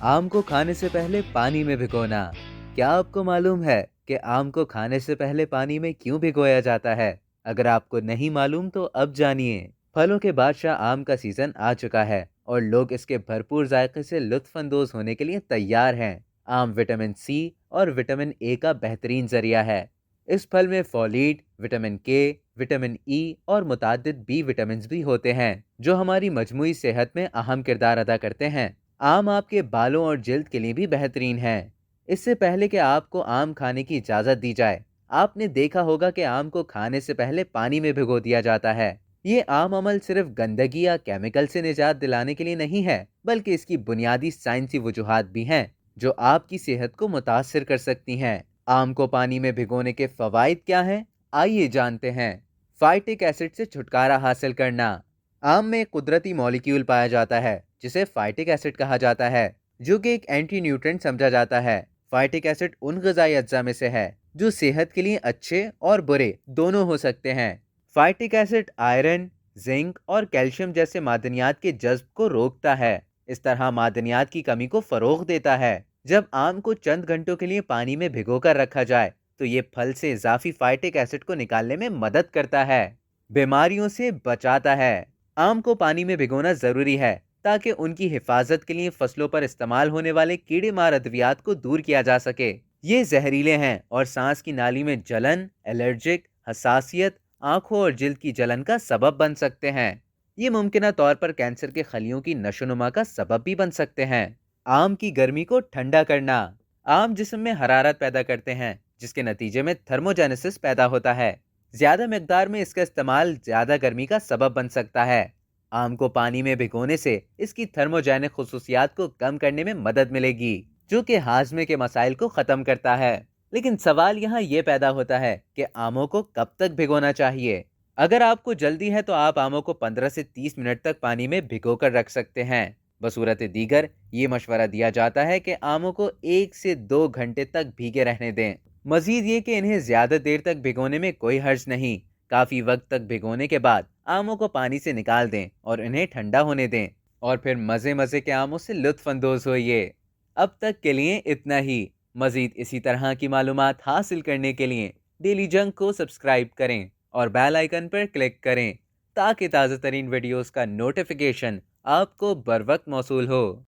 आम को खाने से पहले पानी में भिगोना। क्या आपको मालूम है कि आम को खाने से पहले पानी में क्यों भिगोया जाता है? अगर आपको नहीं मालूम तो अब जानिए। फलों के बादशाह आम का सीजन आ चुका है और लोग इसके भरपूर जायके से लुत्फ अंदोज होने के लिए तैयार हैं। आम विटामिन सी और विटामिन ए का बेहतरीन जरिया है। इस फल में फोलेट, विटामिन के, विटामिन ई और मुतादिद बी विटामिन भी होते हैं जो हमारी मजमूई सेहत में अहम किरदार अदा करते हैं। आम आपके बालों और जिल्द के लिए भी बेहतरीन है। इससे पहले कि आपको आम खाने की इजाज़त दी जाए, आपने देखा होगा कि आम को खाने से पहले पानी में भिगो दिया जाता है। ये आम अमल सिर्फ गंदगी या केमिकल से निजात दिलाने के लिए नहीं है, बल्कि इसकी बुनियादी साइंसी वजूहात भी हैं जो आपकी सेहत को मुतासर कर सकती हैं। आम को पानी में भिगोने के फ़वाइद क्या हैं? आइए जानते हैं। फाइटिक एसिड से छुटकारा हासिल करना। आम में एक कुदरती मॉलिक्यूल पाया जाता है जिसे फाइटिक एसिड कहा जाता है, जो कि एक एंटी न्यूट्रेंट समझा जाता है। फाइटिक एसिड उन ग़िज़ाई अज्जा में से है जो सेहत के लिए अच्छे और बुरे दोनों हो सकते हैं। फाइटिक एसिड आयरन, जिंक और कैल्शियम जैसे मादनियात के जज्ब को रोकता है। इस तरह मादनियात की कमी को फ़रोग़ देता है। जब आम को चंद घंटों के लिए पानी में भिगोकर रखा जाए तो ये फल से इजाफी फाइटिक एसिड को निकालने में मदद करता है। बीमारियों से बचाता है। आम को पानी में भिगोना ज़रूरी है ताकि उनकी हिफाजत के लिए फसलों पर इस्तेमाल होने वाले कीड़े मार अद्वियात को दूर किया जा सके। ये जहरीले हैं और सांस की नाली में जलन, एलर्जिक, हसासियत, आंखों और जिल्द की जलन का सबब बन सकते हैं। ये मुमकिन तौर पर कैंसर के खलियों की नशोनुमा का सबब भी बन सकते हैं। आम की गर्मी को ठंडा करना। आम जिस्म में हरारत पैदा करते हैं जिसके नतीजे में थर्मोजेनेसिस पैदा होता है। ज़्यादा मिकदार में इसका इस्तेमाल ज़्यादा गर्मी का सबब बन सकता है। आम को पानी में भिगोने से इसकी थर्मोजेनिक खुसूसियात को कम करने में मदद मिलेगी, जो कि हाजमे के मसाइल को ख़त्म करता है। लेकिन सवाल यहाँ ये पैदा होता है कि आमों को कब तक भिगोना चाहिए। अगर आपको जल्दी है तो आप आमों को 15 से 30 मिनट तक पानी में भिगो कर रख सकते हैं। बसूरत दीगर ये मशवरा दिया जाता है कि आमों को 1 से 2 घंटे तक भीगे रहने दें। मजीद ये कि इन्हें ज़्यादा देर तक भिगोने में कोई हर्ज नहीं। काफ़ी वक्त तक भिगोने के बाद आमों को पानी से निकाल दें और इन्हें ठंडा होने दें, और फिर मज़े मज़े के आमों से लुत्फ़ अंदोज़ होइए। अब तक के लिए इतना ही। मज़ीद इसी तरह की मालूमात हासिल करने के लिए डेली जंक को सब्सक्राइब करें और बेल आइकन पर क्लिक करें ताकि ताज़ा तरीन वीडियोज़ का नोटिफिकेशन आपको बर वक्त मौसूल हो।